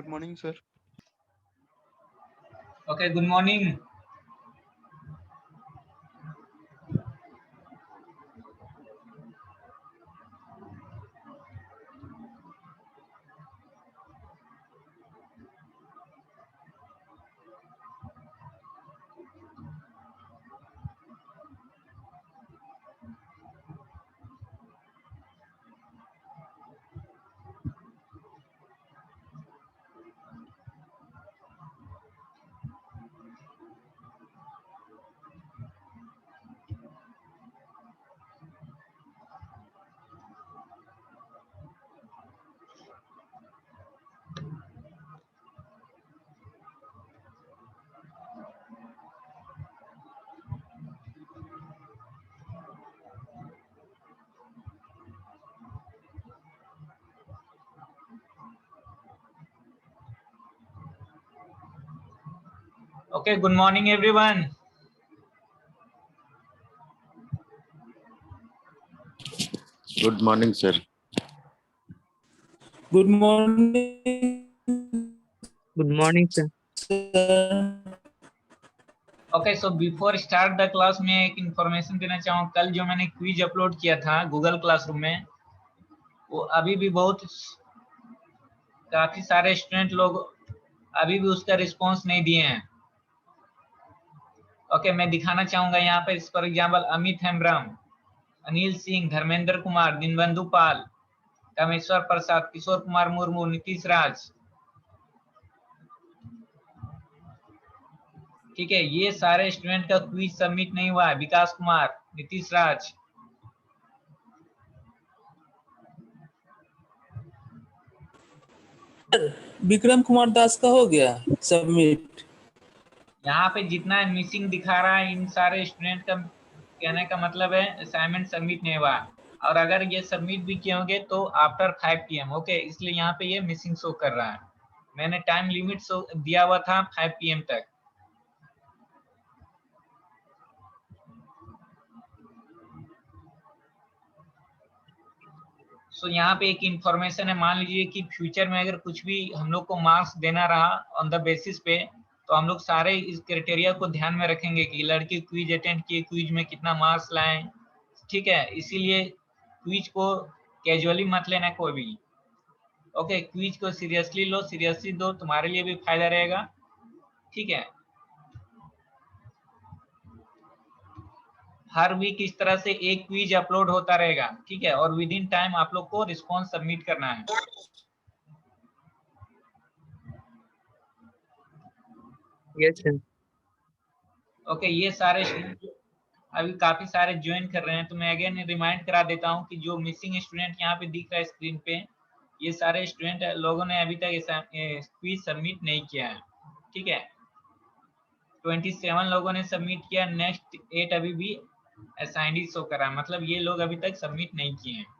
Good morning, sir. Okay, good morning. Okay, good morning, everyone. Good morning, sir. Good morning. Good morning, sir. Okay, so before start the class में एक information देना चाहूँ। कल जो मैंने quiz upload किया था गूगल क्लासरूम में, वो अभी भी काफी सारे स्टूडेंट लोग अभी भी उसका रिस्पांस नहीं दिए हैं। ओके, मैं दिखाना चाहूंगा यहाँ पे, फॉर एग्जाम्पल अमित हेम्ब्रम, अनिल सिंह, धर्मेंद्र कुमार, दीनबंधु पाल, कामेश्वर प्रसाद, किशोर कुमार मुर्मू, नीतीश राज। ठीक है, ये सारे स्टूडेंट का क्विज सबमिट नहीं हुआ है। विकास कुमार, नीतीश राज। विक्रम कुमार दास का हो गया सबमिट। यहाँ पे जितना मिसिंग दिखा रहा है, इन सारे स्टूडेंट का कहने का मतलब है असाइनमेंट सबमिट नहीं हुआ। और अगर ये सबमिट भी किए होंगे तो आफ्टर 5 PM। ओके, इसलिए यहाँ पे ये मिसिंग शो कर रहा है। मैंने टाइम लिमिट दिया हुआ था 5 PM तक। सो यहाँ पे एक इंफॉर्मेशन है, मान लीजिए कि फ्यूचर में अगर कुछ भी हम लोग को मार्क्स देना रहा ऑन द बेसिस पे, तो हम लोग सारे इस क्राइटेरिया को ध्यान में रखेंगे कि लड़के क्विज अटेंड किए, क्विज में कितना मार्क्स लाए। ठीक है, इसीलिए क्विज को कैजुअली मत लेना कोई भी। ओके, क्विज को सीरियसली लो, सीरियसली दो, तुम्हारे लिए भी फायदा रहेगा। ठीक है, हर वीक इस तरह से एक क्विज अपलोड होता रहेगा। ठीक है, और विद इन टाइम आप लोग को रिस्पॉन्स सबमिट करना है। Yes, sir. ओके, ये सारे अभी काफी सारे ज्वाइन कर रहे हैं, तो मैं अगेन रिमाइंड करा देता हूँ कि जो मिसिंग स्टूडेंट यहाँ पे दिख रहा है स्क्रीन पे, ये सारे स्टूडेंट लोगों ने अभी तक क्विज सबमिट नहीं किया है। ठीक है, 27 लोगों ने सबमिट किया, नेक्स्ट 8 अभी भी असाइंड शो कर रहा है, मतलब ये लोग अभी तक सबमिट नहीं किए हैं।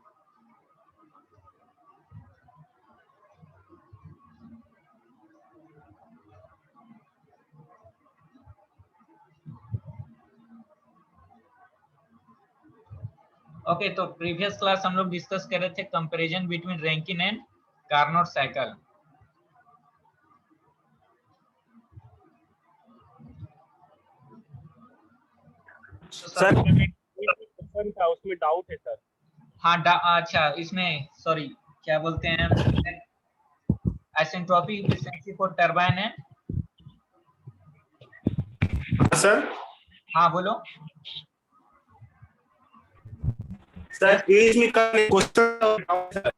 ओके, तो प्रीवियस क्लास हम लोग डिस्कस कर रहे थे comparison between Rankine and Carnot cycle. Sir question था, उसमें डाउट है सर। हाँ, अच्छा, इसमें सॉरी, क्या बोलते हैं, आइसेंट्रोपिक एफिशिएंसी फॉर टरबाइन है। सर हाँ बोलो सर, इसमें क्वेश्चन।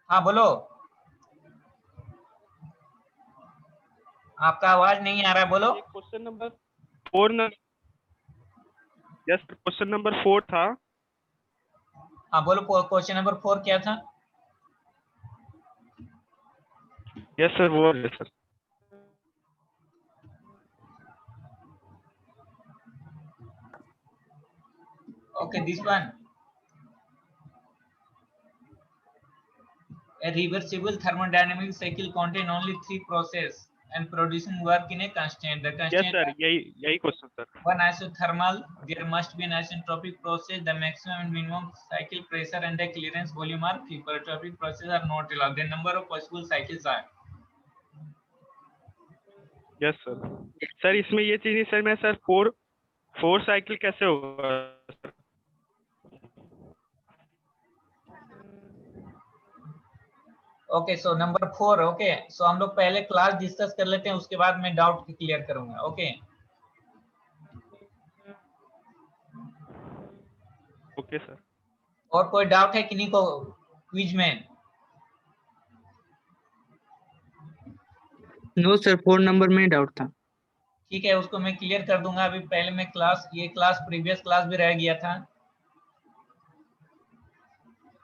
हाँ बोलो, आपका आवाज नहीं आ रहा है, बोलो। Question number 4 yes, question number 4 था। हाँ बोलो, क्वेश्चन नंबर 4 क्या था? यस सर, वो है sir. Okay, this one. A reversible thermodynamic cycle contain only 3 processes: and producing work in a constraint. The Yes, constraint sir. यही question sir. one isothermal, there must be an isentropic process. The maximum and minimum cycle pressure and the clearance volume are free. Isentropic processes are not allowed. The number of possible cycles are. Yes sir. Sir इसमें ये चीज नहीं sir, मैं sir four cycle कैसे होगा sir? Okay, so number 4. Okay, so हम लोग पहले क्लास डिस्कस कर लेते हैं, उसके बाद मैं डाउट क्लियर करूंगा. Okay okay sir. और कोई डाउट है किन्हीं को क्विज में? नो सर, 4 नंबर में डाउट था. ठीक है, उसको मैं क्लियर कर दूंगा. अभी पहले मैं ये क्लास प्रीवियस क्लास भी रह गया था.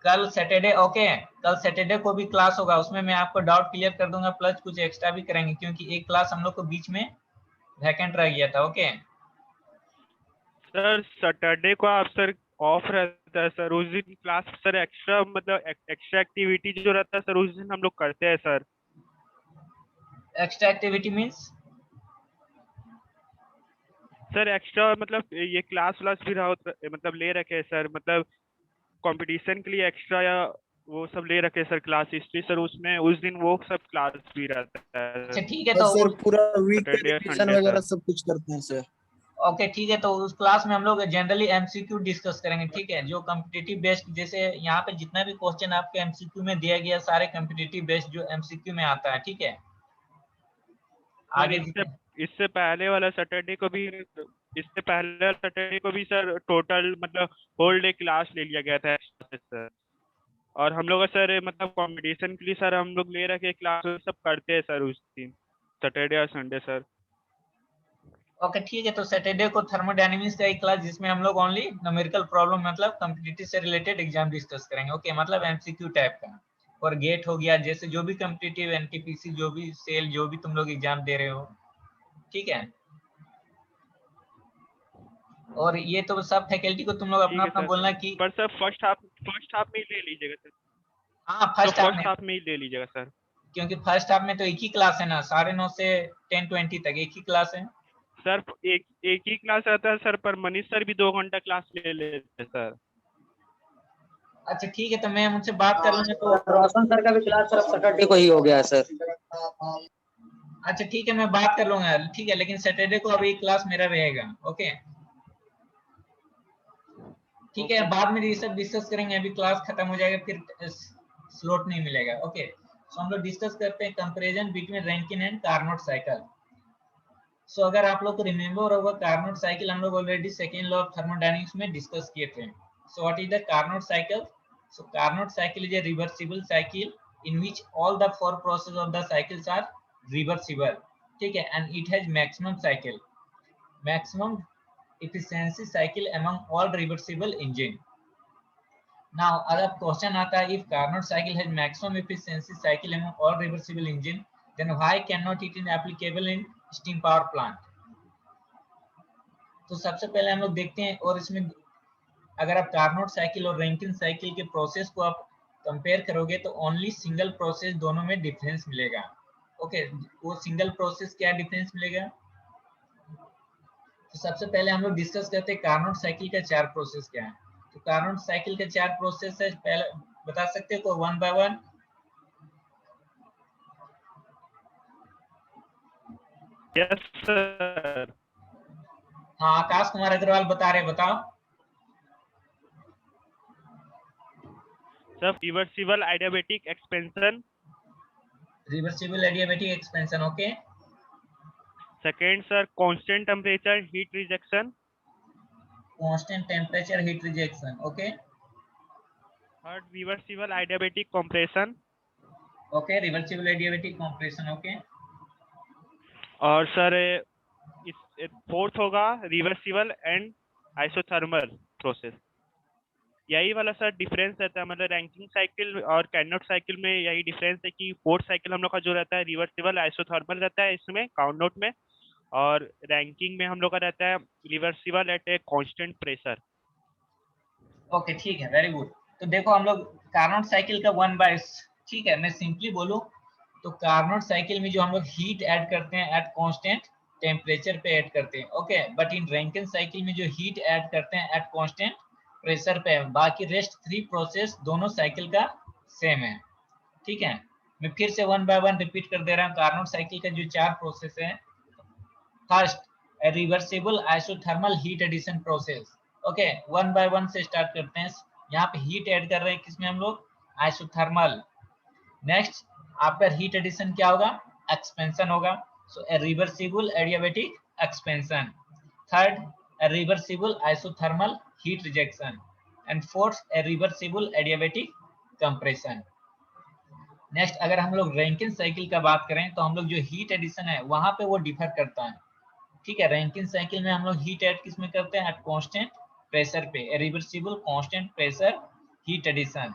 कल सैटरडे, ओके, कल सैटरडे को भी क्लास होगा, उसमें मैं आपको डाउट क्लियर कर दूंगा, प्लस कुछ एक्स्ट्रा भी करेंगे, क्योंकि एक क्लास हम लोग को बीच में वैकेंट रह गया था. ओके सर सैटरडे को आप सर ऑफ रहता है सर, उस दिन क्लास सर एक्स्ट्रा मतलब एक्स्ट्रा एक्टिविटी जो रहता है सर उस दिन हम लोग करते हैं sir. Extra activity means? Sir extra मतलब ये क्लास भी मतलब ले रखे हैं सर, मतलब कंपटीशन के लिए एक्स्ट्रा या वो सब ले रखे सर क्लास हिस्ट्री सर, उसमें उस दिन वो सब क्लास भी रहता है. अच्छा ठीक है, तो सर पूरा वीक का सैटरडे रिवीजन संडे वगैरह सर. सब कुछ करते हैं सर. ओके ठीक है, तो उस क्लास में हम लोग जनरली एमसीक्यू डिस्कस करेंगे. ठीक है, जो कॉम्पिटिटिव बेस्ड, जैसे यहाँ पे जितना भी क्वेश्चन आपके एमसीक्यू में दिया गया, सारे कॉम्पिटिटिव बेस्ड जो एमसीक्यू में आता है. ठीक है, आगे इससे पहले वाला सैटरडे को भी सर टोटल मतलब होल डे क्लास ले लिया गया था सर, और हम लोग सर मतलब कंपटीशन के लिए सर हम लोग ले रखे क्लास सब करते हैं सर उस दिन सैटरडे और संडे सर. ओके ठीक है, तो सैटरडे को थर्मोडायनेमिक्स का एक क्लास, जिसमें हम लोग ओनली न्यूमेरिकल प्रॉब्लम मतलब कॉम्पिटिटिव से रिलेटेड एग्जाम डिस्कस करेंगे. ओके मतलब एमसीक्यू टाइप का, और गेट हो गया, जैसे जो भी कॉम्पिटिटिव एनटीपीसी जो भी सेल जो भी तुम लोग एग्जाम दे रहे हो. ठीक है, और ये तो सब फैकल्टी को तुम लोग अपना अपना बोलना कि पर सर फर्स्ट हाफ में ही ले लीजिएगा सर. हाँ फर्स्ट हाफ में ही ले लीजिएगा सर, क्योंकि फर्स्ट हाफ में तो एक ही क्लास है ना, 9:30 से 10:20 तक एक ही क्लास है सर. एक ही क्लास रहता है सर, पर मनीष सर भी 2 घंटा क्लास ले लेते सर. अच्छा ठीक है, तो मैं मुझसे बात कर लूंगा. तो रोशन सर का भी क्लास सर सैटरडे को ही हो गया सर. अच्छा ठीक है, मैं बात कर लूंगा. ठीक है, लेकिन सैटरडे को अभी क्लास मेरा रहेगा. ओके ठीक है, बाद में ये सब डिस्कस करेंगे, अभी क्लास खत्म हो जाएगा फिर स्लॉट नहीं मिलेगा. ओके सो हम लोग डिस्कस करते हैं comparison between Rankine and Carnot cycle. So अगर आप लोग को रिमेंबर होगा, कार्नोट साइकिल हम लोग already second law of thermodynamics में डिस्कस किए थे. So what is the Carnot cycle? So Carnot cycle is a reversible cycle in which all the 4 processes of the cycles are reversible. ठीक है, and it has maximum efficiency cycle among all reversible engine. Now अगर question आता है, if Carnot cycle has maximum efficiency cycle among all reversible engine, then why cannot it is applicable in steam power plant? तो सबसे पहले हम लोग देखते हैं, और इसमें अगर आप कार्नोट साइकिल और रैंकिन साइकिल के प्रोसेस को आप कंपेयर करोगे तो ओनली सिंगल प्रोसेस दोनों में डिफरेंस मिलेगा. ओके वो सिंगल प्रोसेस क्या डिफरेंस मिलेगा? तो सबसे पहले हम लोग डिस्कस करते हैं कार्नोट साइकिल का 4 प्रोसेस क्या है. तो कार्नोट साइकिल के 4 प्रोसेस है, पहले बता सकते हो one by one? Yes sir. हाँ आकाश कुमार अग्रवाल बता रहे, बताओ. Sir reversible adiabatic expansion. Reversible adiabatic expansion. Okay second sir constant temperature heat rejection. Constant temperature heat rejection. Okay third reversible adiabatic compression. Okay reversible adiabatic compression. Okay और sir इस fourth होगा reversible and isothermal process. यही वाला sir difference रहता है, मतलब ranking cycle और Carnot cycle में यही डिफरेंस है कि फोर्थ साइकिल हम लोग का जो रहता है रिवर्सिबल आइसोथर्मल रहता है इसमें कार्नोट में, और रैंकिंग में हम लोग का रहता है reversible at a constant pressure. Okay ठीक है, वेरी गुड. तो देखो हम लोग कार्नोट साइकिल का 1 बाय, ठीक है मैं सिंपली बोलूं तो कार्नोट साइकिल में जो हम लोग हीट ऐड करते हैं एट कांस्टेंट टेम्परेचर पे ऐड करते हैं, okay. But in Rankine cycle में जो हीट ऐड करते हैं एट कांस्टेंट प्रेशर पे। बाकी रेस्ट 3 प्रोसेस दोनों साइकिल का सेम है, ठीक है। मैं फिर से 1 बाय 1 रिपीट कर दे रहा हूँ। कार्नोट साइकिल का जो 4 प्रोसेस है, first reversible isothermal heat addition process, okay. 1 by 1 से स्टार्ट करते हैं। यहाँ पे हीट ऐड कर रहे हैं किसमें हम लोग, isothermal. Next after heat addition क्या होगा, एक्सपेंशन होगा, so reversible adiabatic expansion. Third reversible isothermal heat rejection and fourth reversible adiabatic compression. Next अगर हम लोग रैंकिन साइकिल का बात करें तो हम लोग जो हीट एडिशन है वहां पे वो डिफर करता है, ठीक है। रैंकिन साइकिल में हम लोग हीट ऐड किसमें करते हैं, एट कांस्टेंट प्रेशर पे, reversible constant pressure heat addition.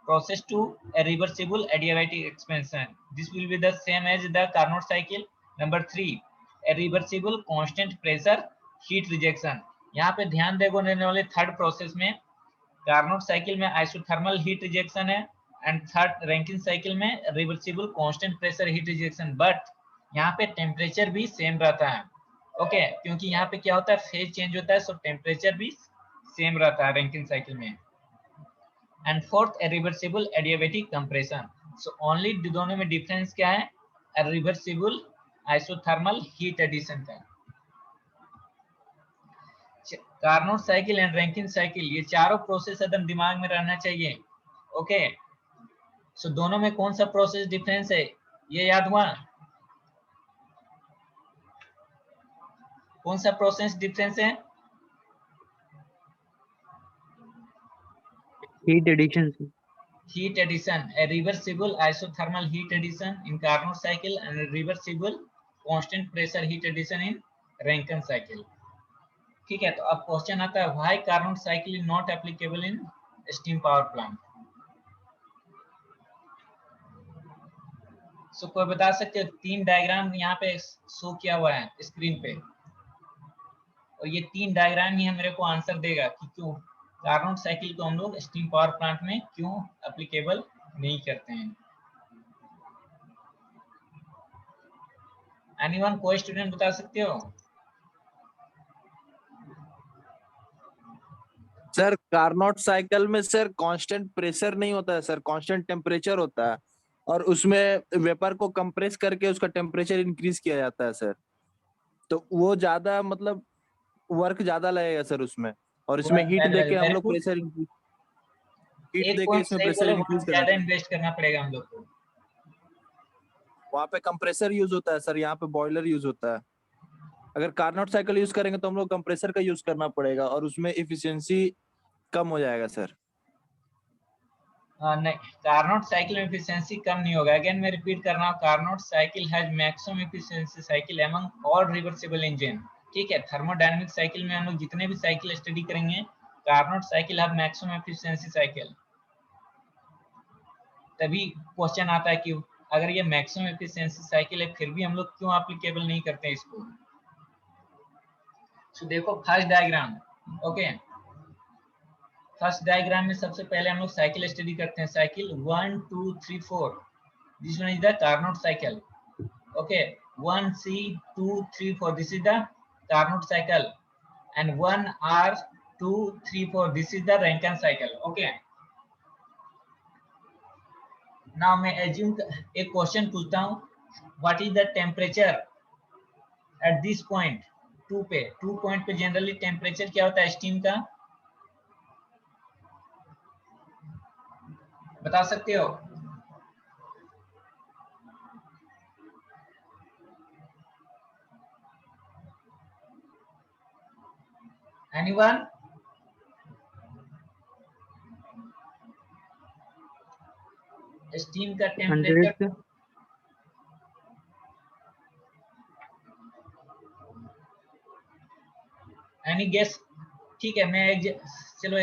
Process 2 a reversible adiabatic expansion. This will be the same as the Carnot cycle. Number 3 a reversible constant pressure heat rejection. यहाँ पे ध्यान देने वाले third process में Carnot cycle में isothermal heat rejection है and third Rankine cycle में reversible constant pressure heat rejection. But यहाँ पे टेम्परेचर भी सेम रहता है, ओके, क्योंकि यहाँ पे क्या होता है, फेज चेंज होता है, सो टेम्परेचर भी सेम रहता है रैंकिन साइकिल में। And fourth reversible adiabatic compression. So only दोनों में डिफरेंस क्या है, रिवर्सिबल आइसोथर्मल हीट एडिशन का। Carnot cycle and Rankine cycle, ये चारों प्रोसेस एकदम दिमाग में रहना चाहिए, ओके। सो दोनों में कौन सा प्रोसेस डिफरेंस है, ये याद हुआ, कौन सा प्रोसेस डिफरेंस है, हीट एडिशन से। heat addition, a reversible isothermal heat addition in Carnot cycle and a reversible constant pressure heat addition in Rankine cycle, ठीक है। तो अब क्वेश्चन आता है, why Carnot cycle is not applicable in steam power plant? सो कोई बता सकते हो, 3 डायग्राम यहाँ पे शो किया हुआ है स्क्रीन पे, और ये 3 डायग्राम ही मेरे को आंसर देगा कि क्यों कार्नोट साइकिल को हम लोग स्टीम पावर प्लांट में क्यों एप्लीकेबल नहीं करते हैं। एनीवन, कोई स्टूडेंट बता सकते हो? सर कार्नोट साइकिल में सर कांस्टेंट प्रेशर नहीं होता है सर, कांस्टेंट टेम्परेचर होता है और उसमें वेपर को कंप्रेस करके उसका टेम्परेचर इंक्रीज किया जाता है सर। तो वो ज्यादा मतलब वर्क ज्यादा लगेगा सर उसमें, और इसमें हीट देके हम लोग प्रेशर हीट देके इसमें प्रेशर इंक्रीज ज्यादा इन्वेस्ट करना पड़ेगा हम लोग को। वहाँ पे कंप्रेसर यूज होता है सर, यहाँ पे बॉयलर यूज होता है। अगर कार्नोट साइकिल यूज करेंगे तो हम लोग कंप्रेसर का यूज करना पड़ेगा और उसमें एफिशिएंसी कम हो जाएगा सर। नहीं, कार्नोट साइकिल में एफिशिएंसी कम नहीं होगा। अगेन मैं रिपीट कर रहा हूँ, Carnot cycle has maximum efficiency cycle among all reversible engine, ठीक है। थर्मोडायनामिक साइकिल में हम लोग जितने भी साइकिल स्टडी करेंगे, Carnot cycle have maximum efficiency cycle. तभी क्वेश्चन आता है कि अगर ये मैक्सिमम एफिशिएंसी साइकिल है फिर भी हम लोग क्यों एप्लीकेबल नहीं करते इसको। तो देखो first diagram, okay. First diagram में सबसे पहले हम लोग साइकिल स्टडी करते हैं, cycle 1 2 3 4, this one is the Carnot cycle, okay. 1 C 2 3 4, this is the Carnot cycle and 1 R 2 3 4, this is the Rankine cycle, okay. Now मैं एज्यूम एक question पूछता हूँ, what is the temperature at this point 2 पे। 2 point पे generally temperature क्या होता है steam का, बता सकते हो? एनीवन? स्टीम का टेम्परेचर 100 एनी गेस? ठीक है, मैं चलो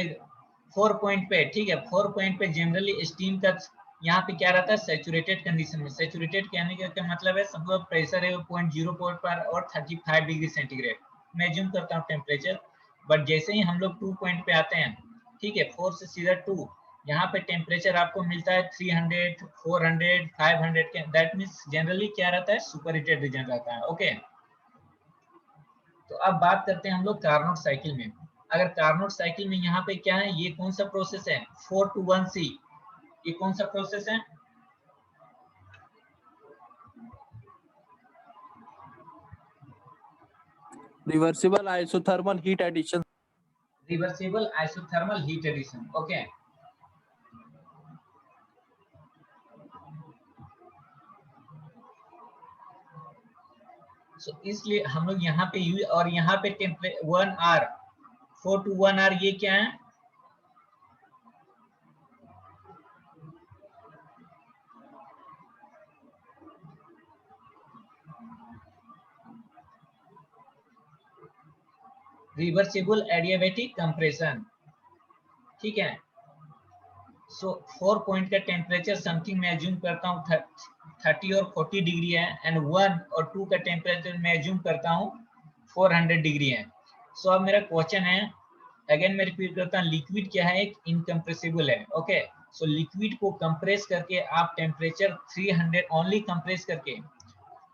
4 पॉइंट पे, ठीक है, 4 पॉइंट पे जनरली स्टीम का यहाँ पे क्या रहता है, सैचुरेटेड कंडीशन में। सैचुरेटेड कहने का क्या मतलब है, सपोज प्रेशर है 0.0 पर और 35 डिग्री सेंटीग्रेड मैं एज्यूम करता हूँ टेम्परेचर। बट जैसे ही हम लोग 2 पॉइंट पे आते हैं, ठीक है, 4 से सीधा 2, यहाँ पे टेम्परेचर आपको मिलता है 300, 400, 500 के, दैट मीन्स जनरली क्या रहता है, सुपर हीटेड रीजन रहता है। ओके, तो अब बात करते हैं हम लोग कार्नोट साइकिल में। अगर कार्नोट साइकिल में यहाँ पे क्या है, ये कौन सा प्रोसेस है, 4-to-1C, ये कौन सा प्रोसेस है, reversible isothermal heat addition. Reversible isothermal heat addition. Okay, so इसलिए हम लोग यहाँ पे यूज, और यहाँ पे 1R, 4-to-1R, ये क्या है, रिवर्सिबल एडियाबैटिक कंप्रेशन। ठीक है, सो 4 पॉइंट का टेम्परेचर समथिंग मैं एज्यूम करता हूँ 30 और 40 डिग्री है, एंड 1 और 2 का टेम्परेचर मैं एज्यूम करता हूँ 400 डिग्री है। सो अब मेरा क्वेश्चन है, अगेन मैं रिपीट करता हूँ, लिक्विड क्या है, एक इनकम्प्रेसिबल है। ओके, सो लिक्विड को कंप्रेस करके आप टेम्परेचर 300 ओनली कंप्रेस करके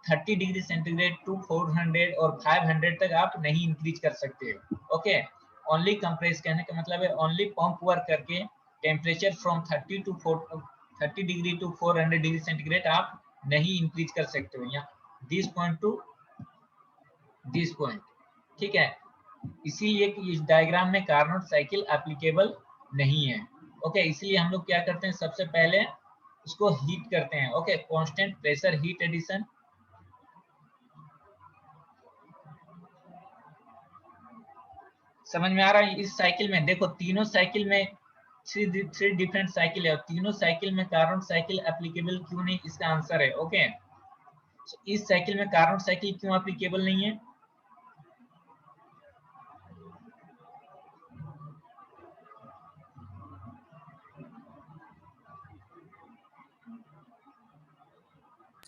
30 डिग्री सेंटीग्रेड टू 400 और 500 तक आप नहीं इंक्रीज कर सकते हो। ओके, ओनली कंप्रेस, कहने का मतलब है ओनली पंप वर्क करके temperature from 30 degree to 400 degree centigrade आप नहीं इंक्रीज कर सकते हो, यहाँ this point to this point. ठीक है, इसीलिए कि इस डायग्राम में कार्नोट साइकिल एप्लीकेबल नहीं है। ओके, इसलिए हम लोग क्या करते हैं, सबसे पहले उसको हीट करते हैं। Okay, constant pressure heat addition. समझ में आ रहा है? इस साइकिल में देखो, तीनों साइकिल में थ्री डिफरेंट साइकिल है, और तीनों साइकिल में कार्नोट साइकिल एप्लीकेबल क्यों नहीं, इसका आंसर है। ओके, so, इस साइकिल में कार्नोट साइकिल क्यों एप्लीकेबल नहीं है,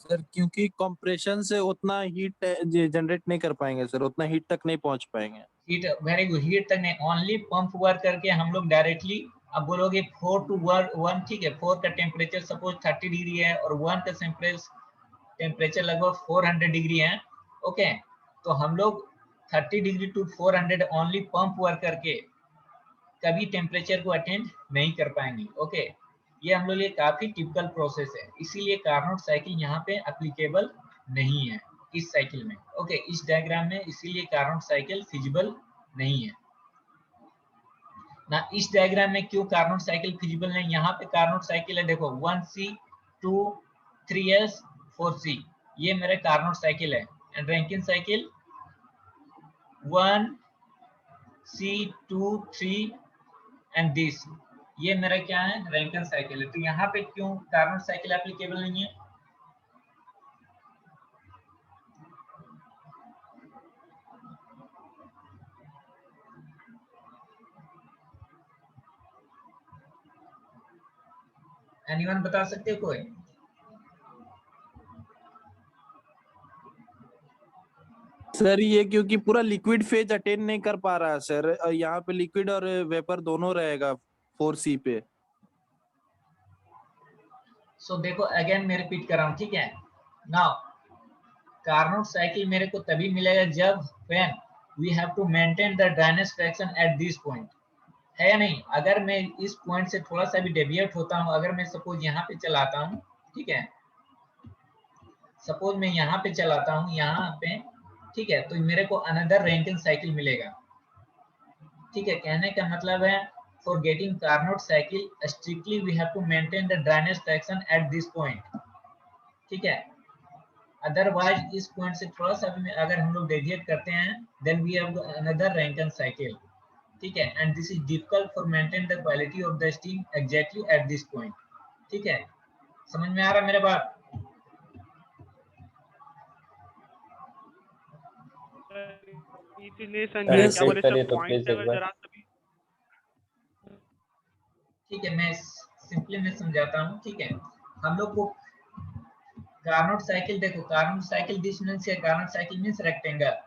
सर क्योंकि कंप्रेशन से उतना हीट जनरेट नहीं कर पाएंगे सर, उतना हीट तक नहीं पहुंच पाएंगे। हीट, वेरी गुड, हीट तक नहीं, ओनली पंप वर्क करके हम लोग डायरेक्टली, अब बोलोगे 4-to-1, ठीक है, 4 का टेम्परेचर सपोज 30 डिग्री है और 1 का टेम्परेचर लगभग 400 डिग्री है। ओके, तो हम लोग 30 degree to 400 only pump work करके कभी टेम्परेचर को अटेंड नहीं कर पाएंगे। ओके, ये हम लोग लिए काफी टिपिकल प्रोसेस है, इसीलिए कार्नोट साइकिल यहाँ पे एप्लीकेबल नहीं है इस साइकिल में। ओके, इस डायग्राम में इसीलिए कार्नोट साइकिल फिजिबल नहीं है ना। इस डायग्राम में क्यों कार्नोट साइकिल फिजिबल नहीं, यहाँ पे कार्नोट साइकिल है, देखो 1C 2 3S 4C, ये मेरे कार्नोट साइकिल है, and Rankine cycle 1C 2 3 and this, ये मेरा क्या है, रैंकिन साइकिल है। तो यहाँ पे क्यों कार्नोट साइकिल एप्लीकेबल नहीं है, एनीवन बता सकते हो कोई? सर ये क्योंकि पूरा लिक्विड फेज अटेन नहीं कर पा रहा है सर, यहाँ पे लिक्विड और वेपर दोनों रहेगा 4C पे। सो देखो, अगेन मैं रिपीट कर रहा हूँ, ठीक है, नाउ कार्नोट साइकिल मेरे को तभी मिलेगा जब when we have to maintain the dryness fraction at this point, है या नहीं? अगर मैं इस पॉइंट से थोड़ा सा भी डेविएट होता हूँ, अगर मैं सपोज यहाँ पे चलाता हूँ, ठीक है, सपोज मैं यहाँ पे चलाता हूँ, यहाँ पे, ठीक है, तो मेरे को अनदर रैंकिन साइकिल मिलेगा। ठीक है, कहने का मतलब है, for getting Carnot cycle strictly we have to maintain the dryness fraction at this point. ठीक है, अदरवाइज इस पॉइंट से थोड़ा सा भी अगर हम लोग डेविएट करते हैं, then we have another Rankine cycle. ठीक है, and this is difficult for maintain the quality of the steam exactly at this point. ठीक है, समझ में आ रहा है मेरे बात? इसीलिए संजय क्या बोले सर, तो पॉइंट प्लीज एक अगर बार। जरा सभी। ठीक है, मैं सिंपली मैं समझाता हूँ। ठीक है, हम लोग को कार्नोट साइकिल, देखो कार्नोट साइकिल दिस मींस है, Carnot cycle means rectangle,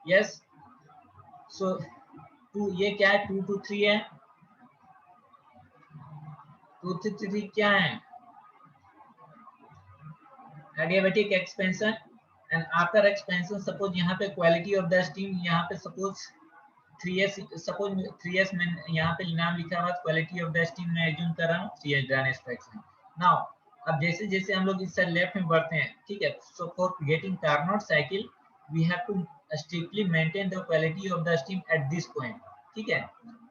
yes. So 2, ये क्या है, 2 to 3 है, 2 to 3 क्या है? Adiabatic expansion and after expansion suppose यहाँ पे क्वालिटी ऑफ द स्टीम, यहाँ पे सपोज 3s, सपोज 3s में यहाँ पे नाम लिखा हुआ क्वालिटी ऑफ द स्टीम में एज्यूम कर रहा हूँ 3s ड्राइनेस फ्रैक्शन। नाउ अब जैसे जैसे हम लोग इस लेफ्ट में बढ़ते हैं, ठीक है, so for getting Carnot cycle we have to strictly maintain the quality of the steam at this point, ठीक है,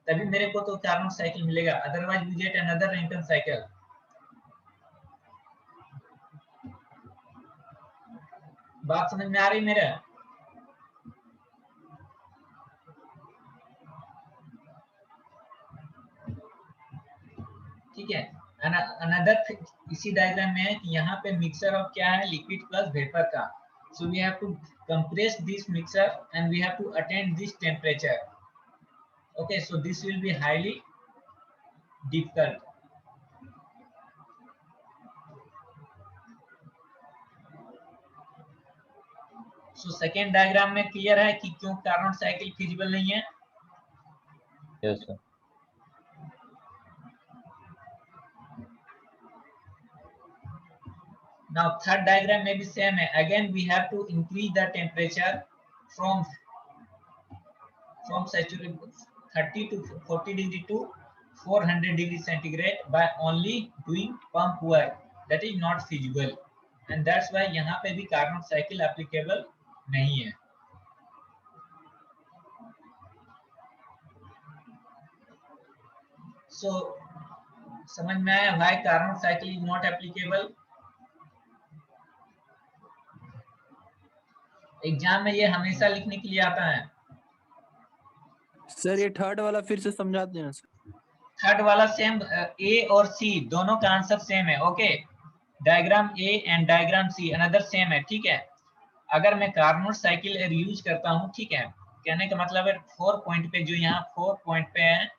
तभी मेरे को तो कार्नोट साइकिल मिलेगा, otherwise we get another Rankine cycle. बात समझ में आ रही मेरा? ठीक है, अनदर इसी डायग्राम में है कि यहाँ पे मिक्सर ऑफ क्या है, लिक्विड प्लस वेपर का, so we have to compress this mixer and we have to attend this temperature. Okay, so this will be highly difficult. So second diagram में क्लियर है कि क्यों कार्नोट साइकिल फिजिबल नहीं है? Yes sir. Now third diagram may be same है, again we have to increase the temperature from saturated 30 to 40 degree to 400 degree centigrade by only doing pump work, that is not feasible and that's why यहाँ पे भी Carnot cycle applicable नहीं है। So समझ में आया why Carnot cycle is not applicable? Exam में ये हमेशा लिखने के लिए आता है। सर ये थर्ड वाला फिर से समझा देना सर। थर्ड वाला सेम, ए और सी दोनों का आंसर सेम है। Okay, diagram A and diagram see another same है, ठीक है। अगर मैं कार्नोट साइकिल यूज करता हूँ, ठीक है, कहने का मतलब है 4 पॉइंट पे, जो यहाँ 4 पॉइंट पे है,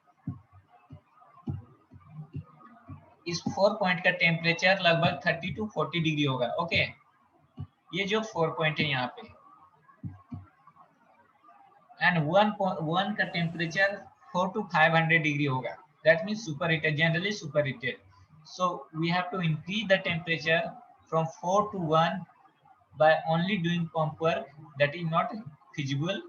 इस 4 पॉइंट का टेम्परेचर लगभग 30 to 40 डिग्री होगा। ओके, ये जो 4 पॉइंट है यहाँ पे, एंड 1 का टेम्परेचर 4 to 500 डिग्री होगा, that means super heated, generally super heated. So we have to increase the temperature from 4 to 1 by only doing pump work, that is not feasible।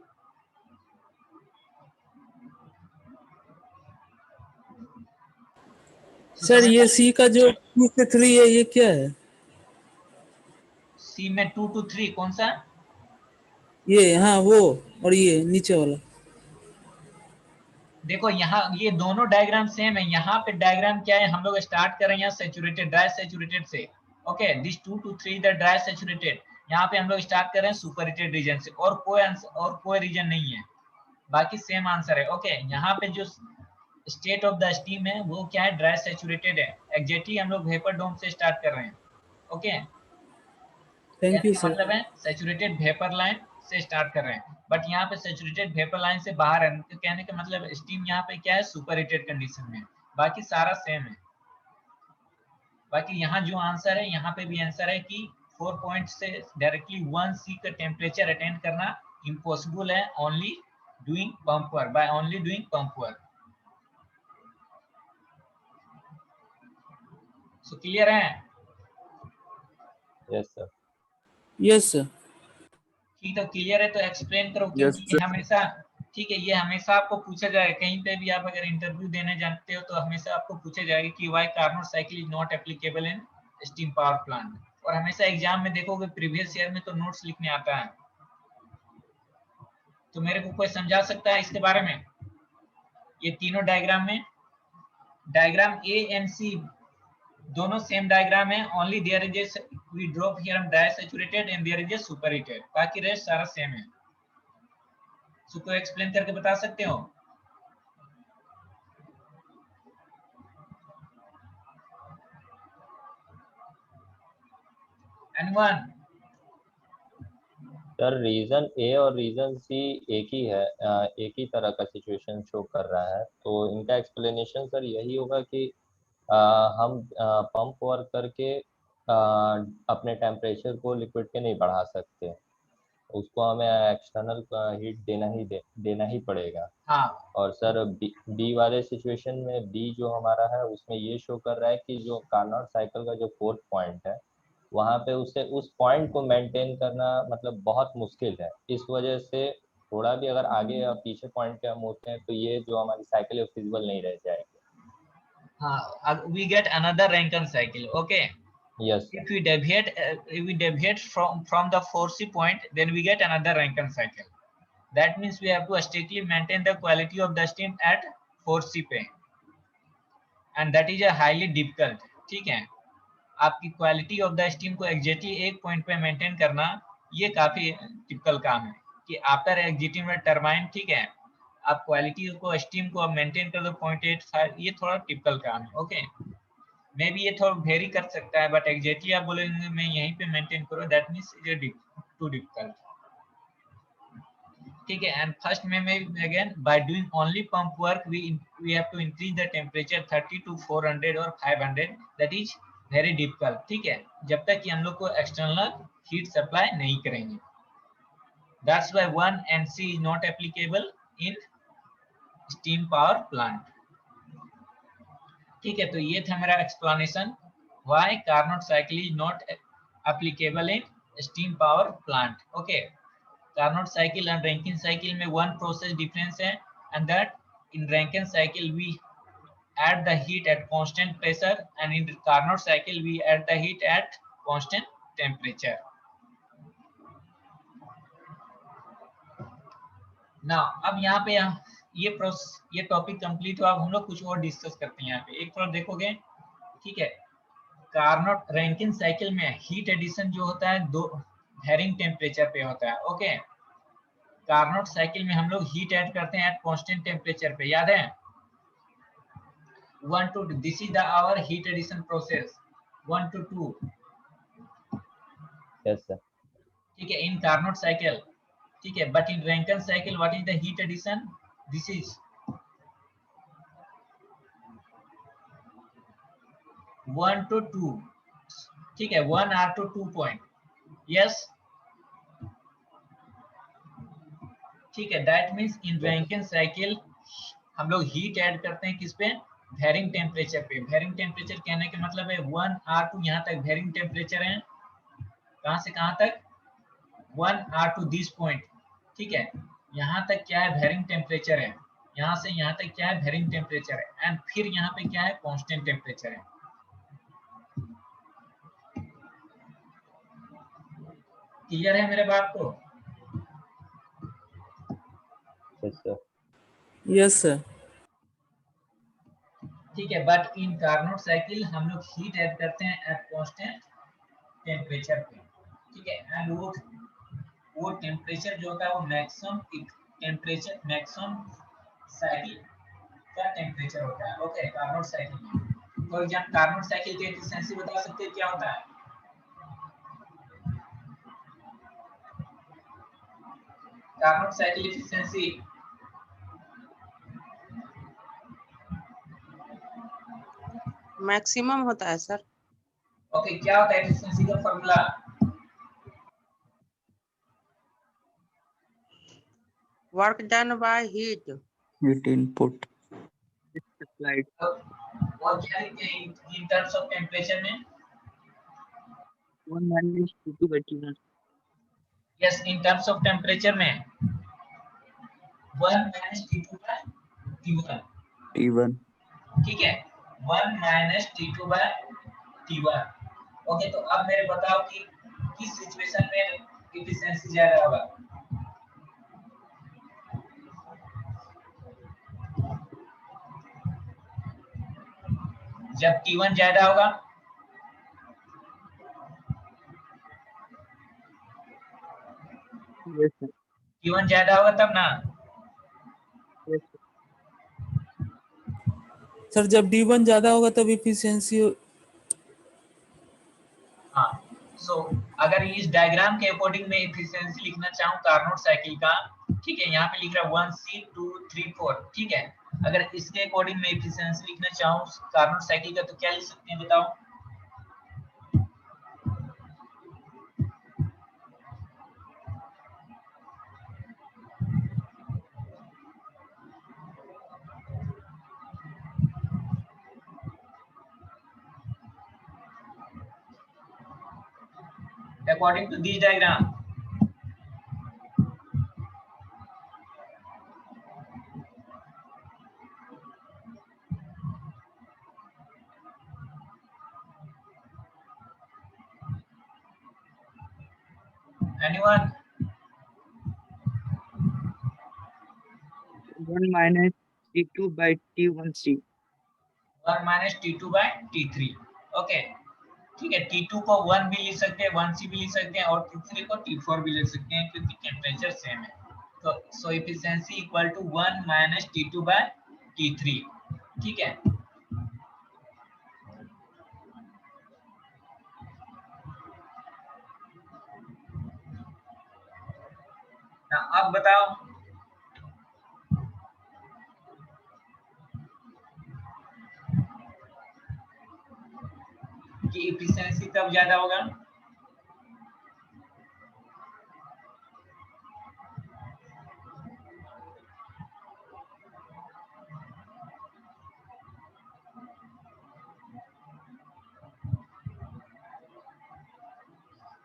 Sir ये सी का जो 2 से 3 है ये क्या है? सी में 2 to 3 कौन सा? ये हाँ वो, और ये नीचे वाला। देखो यहाँ ये दोनों डायग्राम सेम है। यहाँ पे डायग्राम क्या है, हम लोग स्टार्ट कर रहे हैं सैचुरेटेड, ड्राई सैचुरेटेड से। Okay, this 2 to 3 the dry saturated. यहाँ पे हम लोग स्टार्ट कर रहे हैं सुपर हीटेड रीजन से, और कोई रीजन नहीं है, बाकी सेम आंसर है। ओके, यहाँ पे जो स्टेट ऑफ द स्टीम है वो क्या है, ड्राई सैचुरेटेड है। एग्जैक्टली हम लोग वेपर डोम से स्टार्ट कर रहे हैं। Okay, thank you sir. मतलब है सैचुरेटेड वेपर लाइन से स्टार्ट कर रहे हैं, बट यहाँ पे सैचुरेटेड वेपर लाइन से बाहर है, तो कहने का मतलब स्टीम यहाँ पे क्या है, सुपर हीटेड कंडीशन में। बाकी सारा सेम है। बाकी यहाँ जो आंसर है, यहाँ पे भी आंसर है कि 4 पॉइंट से डायरेक्टली 1C का टेम्परेचर अटेंड करना इम्पॉसिबल है, only doing pump work, by only doing pump work. So clear है? Yes sir. Yes sir. ठीक है, क्लियर है तो एक्सप्लेन करो, Yes, क्योंकि ये sir. हमेशा, ठीक है, ये हमेशा आपको पूछा जाएगा, कहीं पे भी आप अगर इंटरव्यू देने जानते हो तो हमेशा आपको पूछा जाएगा कि why Carnot cycle is not applicable in steam power plant. और हमेशा एग्जाम में देखोगे प्रीवियस ईयर में तो नोट्स लिखने आता है। तो मेरे को कोई समझा सकता है इसके बारे में? ये तीनों डायग्राम में, डायग्राम ए एंड सी दोनों सेम डायग्राम है, only there is we drop here dry saturated and there is a super heated, बाकी रेस्ट सारा सेम है। सो कोई एक्सप्लेन करके बता सकते हो? एनीवन? सर रीजन ए और रीजन सी एक ही है, एक ही तरह का सिचुएशन शो कर रहा है, तो इनका एक्सप्लेनेशन सर यही होगा कि हम पंप वर्क करके अपने टेम्परेचर को लिक्विड के नहीं बढ़ा सकते। उसको हमें एक्सटर्नल हीट देना ही पड़ेगा। हाँ और सर बी वाले सिचुएशन में बी जो हमारा है उसमें ये शो कर रहा है कि जो कार्नोट साइकिल का जो 4th पॉइंट है वहाँ पे उसे उस पॉइंट को मेंटेन करना मतलब बहुत मुश्किल है। इस वजह से थोड़ा भी अगर आगे या पीछे पॉइंट पे हम होते हैं तो ये जो हमारी साइकिल है फिजिबल नहीं रह जाएगी। हाँ, we get another Rankine cycle. Okay. Yes If we deviate from the 4C point, then we get another Rankine cycle. That means we have to strictly maintain the quality of the steam at 4C पे, and that is a highly difficult. ठीक है, आपकी quality of the steam को exactly एक point पे maintain करना ये काफी टिपिकल काम है कि आफ्टर एग्जिटिंग में टरबाइन, ठीक है, आप क्वालिटी को स्टीम को मेंटेन कर दो 0.85, ये थोड़ा टिपिकल काम है। ओके, मे बी ये थोड़ा वेरी कर सकता है, बट एग्जैक्टली आप बोलेंगे मैं यहीं पे मेंटेन करो, that means it is too difficult. ठीक है, एंड फर्स्ट में again by doing only pump work we have to increase the temperature 30 to 400 और 500, दैट इज वेरी डिफिकल्ट। ठीक है, जब तक कि हम लोग को एक्सटर्नल हीट सप्लाई नहीं करेंगे। That's why 1 NC is not applicable in steam power plant. ठीक है, तो ये था मेरा explanation why Carnot cycle is not applicable in steam power plant. Okay, Carnot cycle and Rankine cycle में वन प्रोसेस डिफरेंस है, and that in Rankine cycle we add the heat at constant pressure, and in the Carnot cycle we add the heat at constant temperature. Now अब यहाँ पे ये topic complete हुआ। अब हम लोग कुछ और डिस्कस करते हैं। यहाँ पे एक थोड़ा देखोगे, ठीक है, कार्नोट रैंकिन साइकिल में हीट एडिशन जो होता है दो वेरिंग टेम्परेचर पे होता है। ओके, कार्नोट साइकिल में हम लोग हीट ऐड करते हैं एट कांस्टेंट टेम्परेचर पे, याद है 1 to 2, this is our heat addition process 1 to 2। Yes sir. ठीक है, इन कार्नोट साइकिल, ठीक है, but in Rankine cycle what is the heat addition, this is 1 to 2, ठीक है, 1 R to 2 पॉइंट। यस, ठीक है, that means in Rankine cycle हम लोग हीट ऐड करते हैं किस पे, वेरिंग टेम्परेचर पे। वेरिंग टेम्परेचर कहने के मतलब है 1 R to यहाँ तक वेरिंग टेम्परेचर है, कहाँ से कहाँ तक 1 R to दिस पॉइंट। ठीक है, यहाँ तक क्या है वेरिंग टेम्परेचर है, यहाँ से यहाँ तक क्या है वेरिंग टेम्परेचर है, एंड फिर यहाँ पे क्या है कांस्टेंट टेम्परेचर है। क्लियर है मेरे बात को? Yes sir. Yes sir. ठीक है, बट इन कार्नोट साइकिल हम लोग हीट ऐड करते हैं एट कांस्टेंट टेम्परेचर पे। ठीक है, एंड वो टेम्परेचर जो होता है वो मैक्सिमम टेम्परेचर, मैक्सिमम साइकिल का टेम्परेचर होता है। ओके, कार्नोट साइकिल में फॉर एग्जांपल कार्नोट साइकिल की एफिशिएंसी बता सकते हैं क्या होता है? कार्नोट साइकिल एफिशिएंसी मैक्सिमम होता है सर। ओके, क्या होता है एफिशिएंसी का formula? Work done by heat input supplied. और क्या लिखते हैं इन टर्म्स ऑफ टेम्परेचर में? 1 minus T2 by T1। Yes, in terms of temperature में 1 minus T2 by T1। ठीक है, 1 minus T2 by T1। Okay, तो अब मेरे बताओ कि किस सिचुएशन में एफिशिएंसी ज्यादा होगा? जब T1 ज्यादा होगा, यस सर। T1 ज्यादा होगा तब ना। यस सर जब D1 ज्यादा होगा तब इफिशियंसी। हाँ, सो अगर इस डायग्राम के अकॉर्डिंग मैं एफिशिएंसी लिखना चाहूँ कार्नोट साइकिल का, ठीक है, यहाँ पे लिख रहा है 1C 2 3 4। ठीक है, अगर इसके अकॉर्डिंग मैं एफिशिएंसी लिखना चाहूँ कार्नोट साइकिल का तो क्या लिख सकते हैं बताओ? according to this diagram. Anyone? 1 minus T2 by T1C. 1 minus T2 by T3. Okay ठीक है, T2 को 1 भी लिख सकते हैं, 1C भी लिख सकते हैं, और T3 को T4 भी लिख सकते हैं क्योंकि टेम्परेचर सेम है। तो so efficiency equal to 1 minus T2 by T3। ठीक है, अब बताओ कि एफिशिएंसी कब ज्यादा होगा?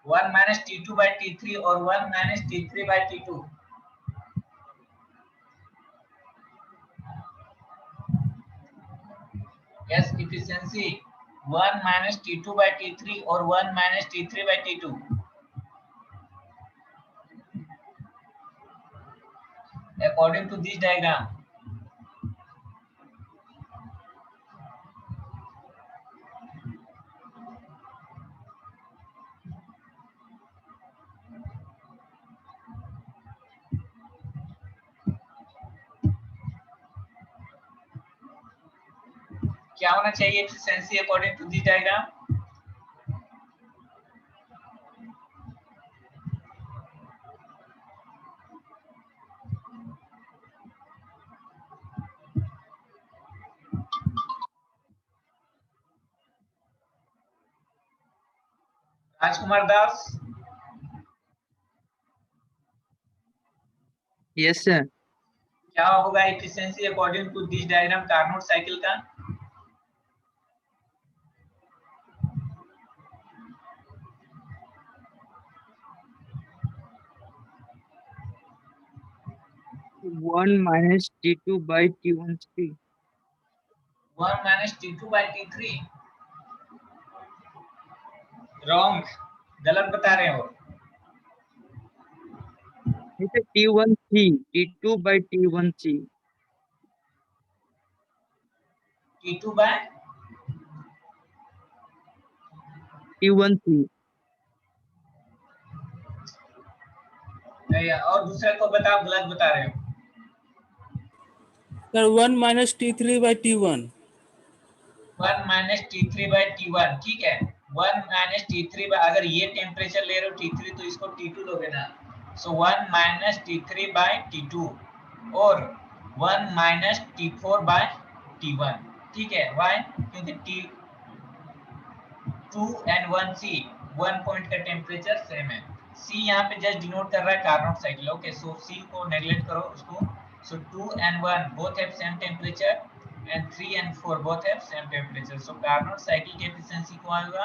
One minus T2 by T3 और 1 minus T3 by T2। Yes, efficiency 1 minus T2 by T3 और 1 minus T3 by T2। According to this diagram, क्या होना चाहिए efficiency according to this diagram? Rajkumar Das. Yes sir. क्या होगा efficiency according to this diagram Carnot cycle का? One minus T2 by T1C. 1 minus T2 by T3। Wrong, गलत बता रहे हो। T1C, T2 by T1C. T2 by T1C. और दूसरे को बताओ, गलत बता रहे हो। Sir 1 minus T3 by T1। 1 minus T3 by T1। ठीक है, 1 minus T3 by, अगर ये टेम्परेचर ले रहे हो T3 तो इसको T2 दोगे ना। सो 1 minus T3 by T2 और 1 minus T4 by T1। ठीक है, वाई? क्योंकि T2 and 1C 1 पॉइंट का टेम्परेचर सेम है। C यहाँ पे जस्ट डिनोट कर रहा है कार्नोट साइकिल। ओके, सो C को नेग्लेक्ट करो उसको। सो 2 and 1 both have same temperature and 3 and 4 both have same temperature. So Carnot cycle की efficiency क्या होगा?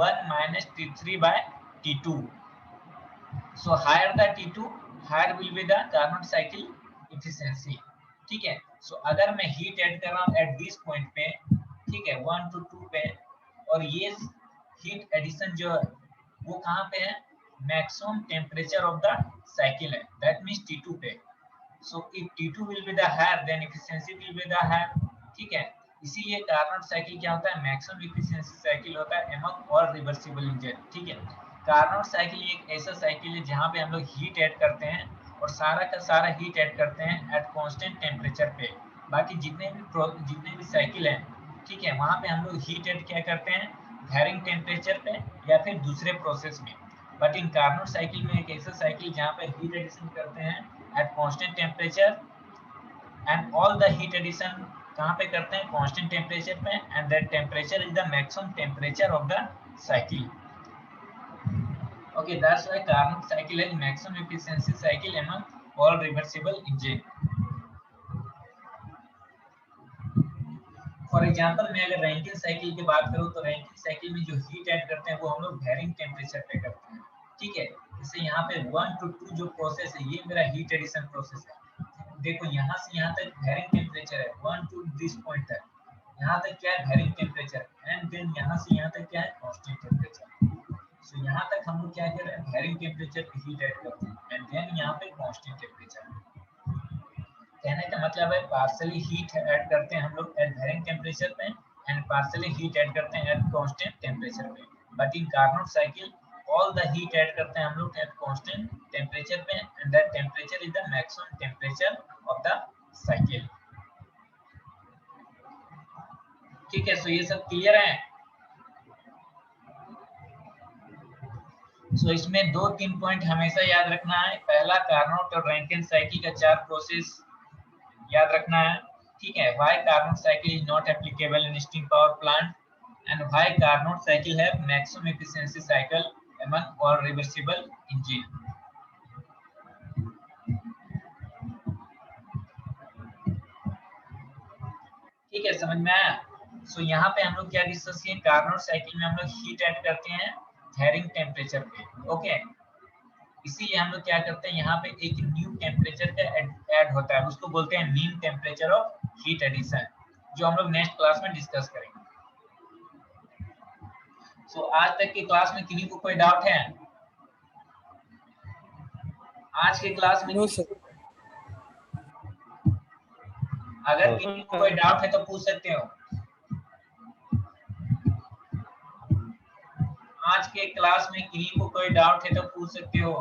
1 minus T3 by T2. So higher the T2, higher will be the Carnot cycle efficiency. ठीक है, so अगर मैं heat add कर रहा हूँ at this point पे, ठीक है, 1 to 2 पे, और ये heat addition जो है वो कहाँ पे है? Maximum temperature of the cycle है, that means T2 पे। So if T2 will be the higher, then efficiency will be the higher। ठीक है, इसीलिए कार्नोट साइकिल क्या होता है? मैक्सिमम एफिशिएंसी साइकिल होता है एमंग ऑल रिवर्सिबल इंजन। ठीक है, कार्नोट साइकिल एक ऐसा साइकिल है जहाँ पे हम लोग हीट ऐड करते हैं और सारा का सारा हीट ऐड करते हैं एट कांस्टेंट टेम्परेचर पे। बाकी जितने भी साइकिल हैं, ठीक है, वहाँ पे हम लोग हीट ऐड क्या करते हैं? वैरिंग टेम्परेचर पे या फिर दूसरे प्रोसेस में। बट इन कार्नोट साइकिल में एक ऐसा साइकिल जहाँ पे हीट एडिशन करते हैं at constant temperature and all the heat addition कहाँ पे करते हैं? constant temperature पे, and that temperature is the maximum temperature of the cycle. Okay, that's why Carnot cycle is maximum efficiency cycle among all reversible engine. For example, मैं अगर Rankine cycle की बात करूँ तो रैंकिन साइकिल में जो heat add करते हैं वो हम लोग वैरिंग टेम्परेचर पे करते हैं। ठीक है। जैसे यहाँ पे 1 to 2 जो प्रोसेस है ये मेरा हीट एडिशन प्रोसेस है। देखो यहाँ से यहाँ तक वेरिंग टेम्परेचर है 1 to दिस पॉइंट तक, यहाँ तक क्या है वेरिंग टेम्परेचर, एंड देन यहाँ से यहाँ तक क्या है कांस्टेंट टेम्परेचर। सो यहाँ तक हम लोग क्या कर रहे हैं वेरिंग टेम्परेचर पे हीट ऐड करते हैं एंड देन यहाँ पे कांस्टेंट टेम्परेचर। कहने का मतलब है पार्शियली हीट ऐड करते हैं हम लोग एट वेरिंग टेम्परेचर पे एंड पार्शियली हीट ऐड करते हैं एट कांस्टेंट टेम्परेचर पे। But in Carnot cycle all the heat add करते हैं हम लोग at constant temperature पे and that temperature is the maximum temperature of the cycle। ठीक है, सो ये सब क्लियर है। सो इसमें 2-3 पॉइंट हमेशा याद रखना है। पहला कार्नोट और रैंकिन साइकिल का 4 प्रोसेस याद रखना है। ठीक है, why Carnot cycle is not applicable in steam power plant and why Carnot cycle है maximum efficiency cycle among all reversible engine। ठीक है, समझ में आया। सो यहाँ पे हम लोग क्या डिस्कस किए, कार्नोट साइकिल में हम लोग हीट ऐड करते हैं वेरिंग टेम्परेचर पे। ओके, इसीलिए हम लोग क्या करते हैं यहाँ पे एक न्यू टेम्परेचर का ऐड होता है, उसको बोलते हैं mean temperature of heat addition, जो हम लोग नेक्स्ट क्लास में डिस्कस करेंगे। सो आज तक की क्लास में किसी को कोई डाउट है? आज के क्लास में अगर किसी को कोई डाउट है तो पूछ सकते हो। आज के क्लास में किसी को कोई डाउट है तो पूछ सकते हो।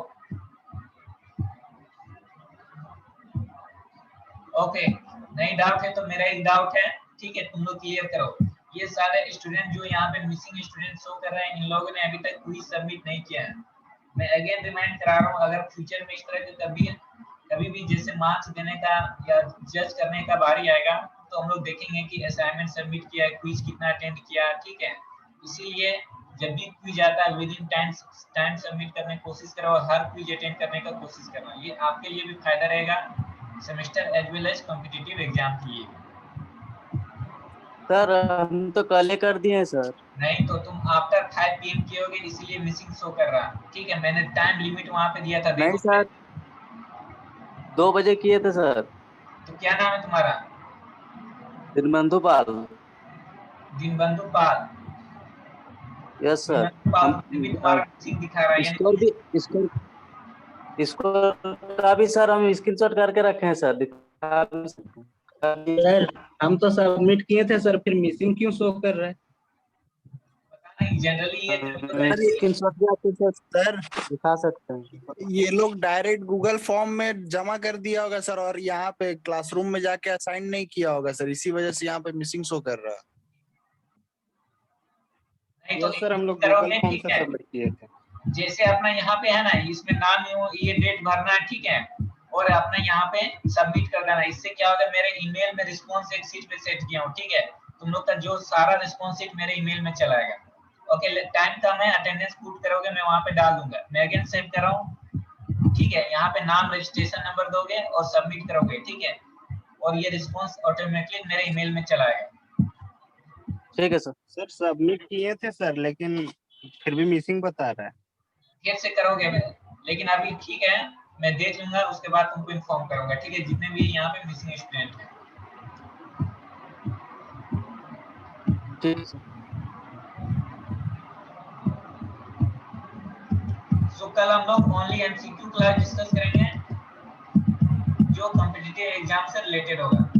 ओके, नहीं डाउट है तो मेरा एक डाउट है, ठीक है, तुम लोग क्लियर करो। ये सारे स्टूडेंट जो यहाँ पे मिसिंग स्टूडेंट शो कर रहे हैं, इन लोगों ने अभी तक क्विज सबमिट नहीं किया है। मैं अगेन रिमाइंड करा रहा हूँ, अगर फ्यूचर में इस तरह के कभी भी जैसे मार्क्स देने का या जज करने का बारी आएगा तो हम लोग देखेंगे कि असाइनमेंट सबमिट किया है, क्विज कितना अटेंड किया, ठीक है। इसीलिए जब भी क्विज आता है विद इन टाइम सबमिट करने की कोशिश करो और हर क्विज अटेंड करने का कोशिश करना, ये आपके लिए भी फायदा रहेगा semester as well as competitive exam के लिए। सर हम तो कल कर दिए हैं सर। नहीं तो तुम आफ्टर 5 PM किए होगे, इसीलिए मिसिंग शो कर रहा, ठीक है। मैंने टाइम लिमिट वहां पे दिया था, देखो। नहीं सर, 2 बजे किए थे सर। तो क्या नाम है तुम्हारा? दिनबंधु पाल। दिनबंधु पाल, यस सर। तुम्हारा मिसिंग दिखा रहा है। स्कोर भी स्कोर का भी सर हम स्क्रीनशॉट करके रखे हैं सर, दिखा भी सकते हैं। सर हम तो सबमिट किए थे सर, फिर मिसिंग क्यों शो कर रहा है? पता नहीं, जनरली ये स्क्रीनशॉट भी आपके सर दिखा सकते हैं। ये लोग डायरेक्ट गूगल फॉर्म में जमा कर दिया होगा सर, और यहाँ पे क्लासरूम में जाके असाइन नहीं किया होगा सर, इसी वजह से यहाँ पे मिसिंग शो कर रहा है। नहीं तो सर हम लोग गूगल फॉर्म से सबमिट किए थे। जैसे अपना यहाँ पे है ना, इसमें नाम ये डेट भरना है, ठीक है, और अपना यहाँ पे सबमिट कर देना। इससे क्या होगा, मेरे ईमेल में रिस्पांस एक सीट पे सेट किया हूँ, ठीक है। तुम लोग का जो सारा रिस्पांस सीट मेरे ईमेल में चला आएगा। ओके, टाइम का मैं अटेंडेंस पुट करोगे, मैं वहां पे डाल दूंगा। मैं अगेन सेव कर रहा हूँ, ठीक है। यहाँ पे नाम, रजिस्ट्रेशन नंबर दोगे और सबमिट करोगे, ठीक है, और ये रिस्पांस ऑटोमेटिकली मेरे ईमेल में चला आएगा। ठीक है सर। सर सबमिट किए थे सर, लेकिन फिर भी मिसिंग बता रहा है। फिर से करोगे, लेकिन अभी ठीक है, मैं देख लूंगा, उसके बाद तुमको इन्फॉर्म करूंगा, ठीक है, जितने भी यहाँ पे मिसिंग स्टूडेंट हैं। ठीक है। सो कल हम लोग ओनली एमसीक्यू क्लास डिस्कस करेंगे जो कॉम्पिटिटिव एग्जाम से रिलेटेड होगा।